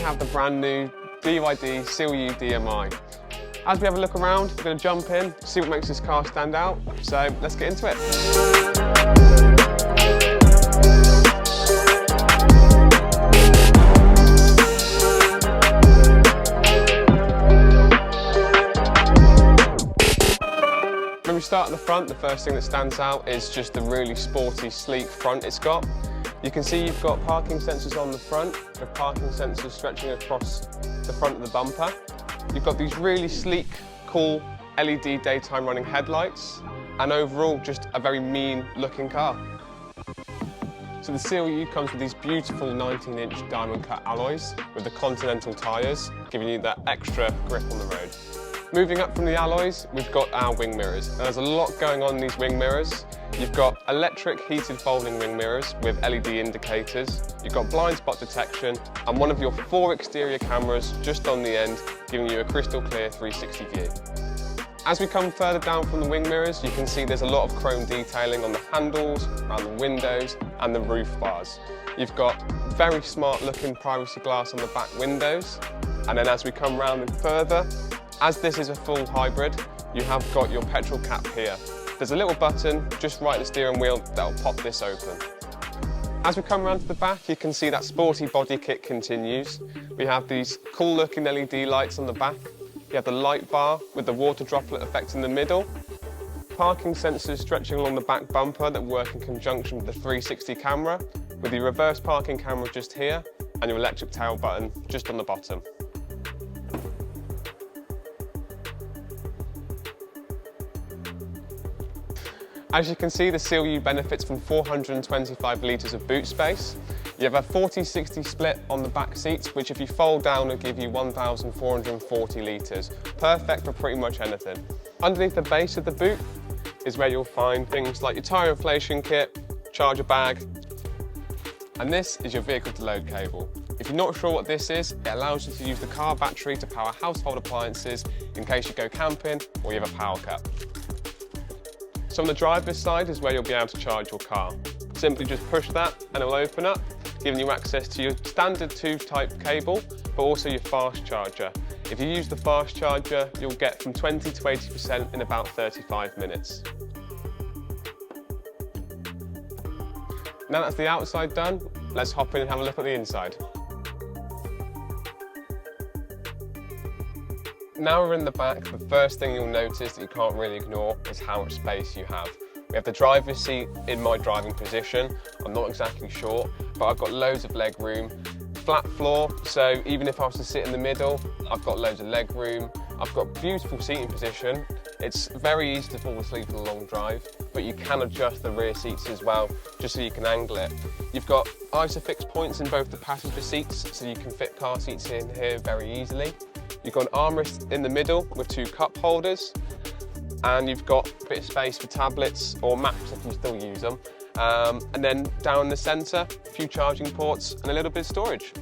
have the brand new BYD Seal U DM-i. As we have a look around, we're going to jump in, see what makes this car stand out. So let's get into it. When we start at the front, the first thing that stands out is just the really sporty, sleek front it's got. You can see you've got parking sensors on the front, with parking sensors stretching across the front of the bumper. You've got these really sleek, cool LED daytime running headlights, and overall just a very mean looking car. So the Seal U comes with these beautiful 19-inch diamond cut alloys with the Continental tyres, giving you that extra grip on the road. Moving up from the alloys, we've got our wing mirrors. Now, there's a lot going on in these wing mirrors. You've got electric heated folding wing mirrors with LED indicators. You've got blind spot detection and one of your 4 exterior cameras just on the end, giving you a crystal clear 360 view. As we come further down from the wing mirrors, you can see there's a lot of chrome detailing on the handles, around the windows and the roof bars. You've got very smart looking privacy glass on the back windows. And then as we come round and further, as this is a full hybrid, you have got your petrol cap here. There's a little button just right at the steering wheel that'll pop this open. As we come around to the back, you can see that sporty body kit continues. We have these cool looking LED lights on the back. You have the light bar with the water droplet effect in the middle. Parking sensors stretching along the back bumper that work in conjunction with the 360 camera, with your reverse parking camera just here and your electric tail button just on the bottom. As you can see, the Seal U benefits from 425 litres of boot space. You have a 40-60 split on the back seats, which if you fold down will give you 1,440 litres. Perfect for pretty much anything. Underneath the base of the boot is where you'll find things like your tyre inflation kit, charger bag, and this is your vehicle to load cable. If you're not sure what this is, it allows you to use the car battery to power household appliances in case you go camping or you have a power cut. So on the driver's side is where you'll be able to charge your car. Simply just push that and it will open up, giving you access to your standard tube type cable, but also your fast charger. If you use the fast charger, you'll get from 20 to 80% in about 35 minutes. Now that's the outside done, let's hop in and have a look at the inside. Now we're in the back, the first thing you'll notice that you can't really ignore is how much space you have. We have the driver's seat in my driving position. I'm not exactly sure, but I've got loads of leg room. Flat floor, so even if I was to sit in the middle, I've got loads of leg room. I've got beautiful seating position. It's very easy to fall asleep on a long drive, but you can adjust the rear seats as well, just so you can angle it. You've got ISOFIX points in both the passenger seats, so you can fit car seats in here very easily. You've got an armrest in the middle with 2 cup holders, and you've got a bit of space for tablets or maps if you still use them. And then down the centre, a few charging ports and a little bit of storage.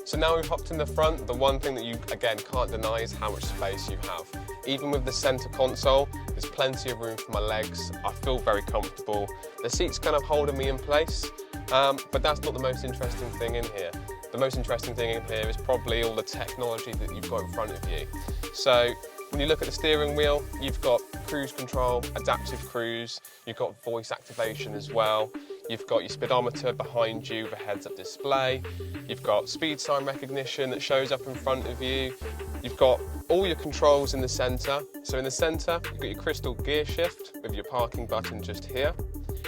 So now we've hopped in the front, the one thing that you again can't deny is how much space you have. Even with the centre console, there's plenty of room for my legs. I feel very comfortable. The seat's kind of holding me in place, but that's not the most interesting thing in here. The most interesting thing in here is probably all the technology that you've got in front of you. So when you look at the steering wheel, you've got cruise control, adaptive cruise, you've got voice activation as well. You've got your speedometer behind you with a heads-up display. You've got speed sign recognition that shows up in front of you. You've got all your controls in the centre. So in the centre, you've got your crystal gear shift with your parking button just here.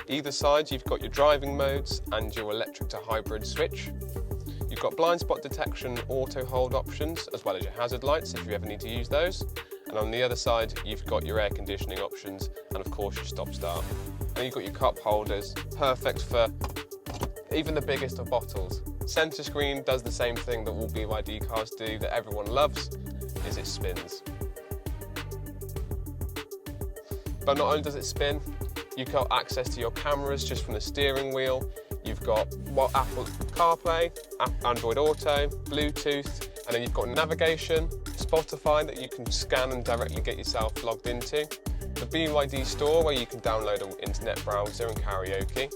Either side, you've got your driving modes and your electric to hybrid switch. You've got blind spot detection, auto hold options, as well as your hazard lights if you ever need to use those. And on the other side, you've got your air conditioning options and of course your stop start. And you've got your cup holders, perfect for even the biggest of bottles. Centre screen does the same thing that all BYD cars do that everyone loves, is it spins. But not only does it spin, you've got access to your cameras just from the steering wheel. You've got Apple CarPlay, Android Auto, Bluetooth, and then you've got navigation, Spotify that you can scan and directly get yourself logged into, the BYD store where you can download an internet browser and karaoke.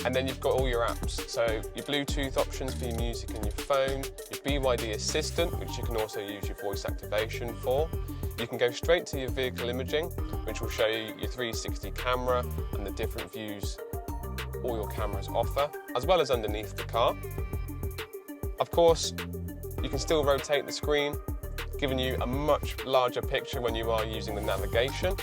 And then you've got all your apps. So your Bluetooth options for your music and your phone, your BYD Assistant, which you can also use your voice activation for. You can go straight to your vehicle imaging, which will show you your 360 camera and the different views all your cameras offer, as well as underneath the car. Of course, you can still rotate the screen, giving you a much larger picture when you are using the navigation.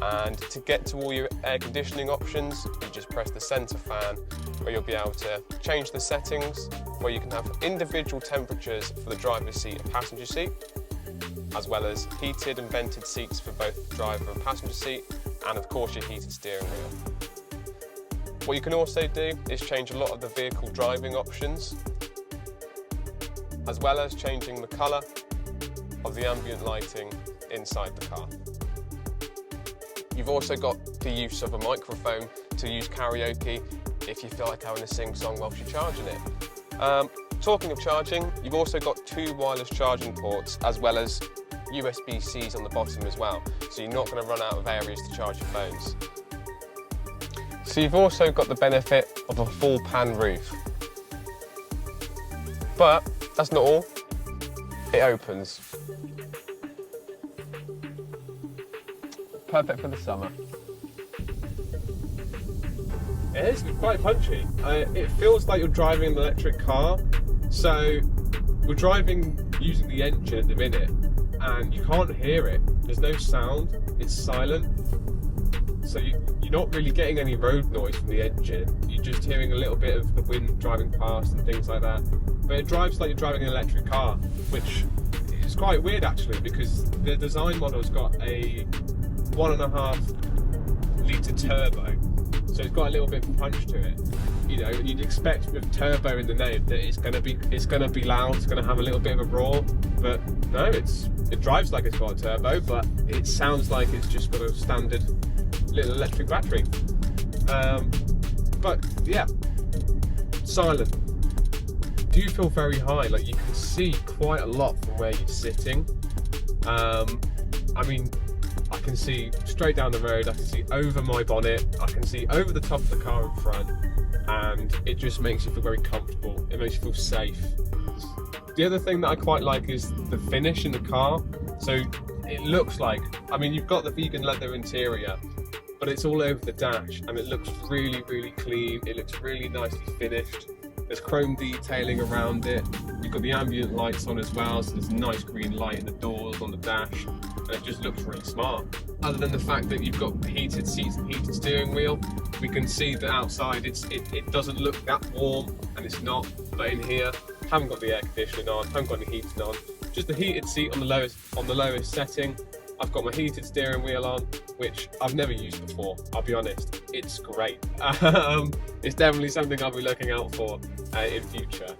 And to get to all your air conditioning options, you just press the centre fan, where you'll be able to change the settings, where you can have individual temperatures for the driver's seat and passenger seat, as well as heated and vented seats for both the driver and passenger seat, and of course your heated steering wheel. What you can also do is change a lot of the vehicle driving options, as well as changing the colour of the ambient lighting inside the car. You've also got the use of a microphone to use karaoke if you feel like having a sing-song whilst you're charging it. Talking of charging, you've also got 2 wireless charging ports, as well as USB-Cs on the bottom as well, so you're not going to run out of areas to charge your phones. So you've also got the benefit of a full pan roof. But that's not all. It opens. Perfect for the summer. It is quite punchy. It feels like you're driving an electric car. So we're driving using the engine at the minute, and you can't hear it. There's no sound. It's silent. So you're not really getting any road noise from the engine. You're just hearing a little bit of the wind driving past and things like that. But it drives like you're driving an electric car, which is quite weird actually, because the design model's got a 1.5 litre turbo, so it's got a little bit of punch to it. You know, you'd expect with turbo in the name that it's gonna be loud, it's gonna have a little bit of a roar, but no, it drives like it's got a turbo, but it sounds like it's just got a standard little electric battery. But yeah, silent. Do you feel very high? Like you can see quite a lot from where you're sitting. I mean, I can see straight down the road, I can see over my bonnet, I can see over the top of the car in front, and it just makes you feel very comfortable. It makes you feel safe. The other thing that I quite like is the finish in the car. So it looks like, I mean, you've got the vegan leather interior, but it's all over the dash, and it looks really, really clean. It looks really nicely finished. There's chrome detailing around it. You've got the ambient lights on as well, so there's a nice green light in the doors, on the dash, and it just looks really smart. Other than the fact that you've got heated seats and heated steering wheel, we can see that outside it doesn't look that warm, and it's not. But in here, haven't got the air conditioning on, haven't got any heating on, just the heated seat on the lowest setting. I've got my heated steering wheel on, which I've never used before, I'll be honest. It's great. It's definitely something I'll be looking out for in future.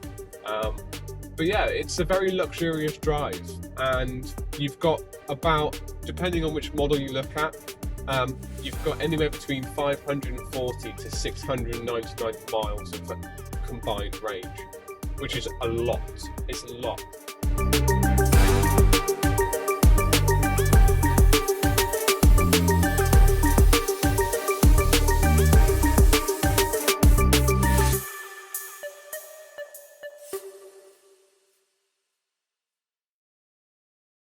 But yeah, it's a very luxurious drive, and you've got about, depending on which model you look at, you've got anywhere between 540 to 699 miles of combined range, which is a lot. It's a lot.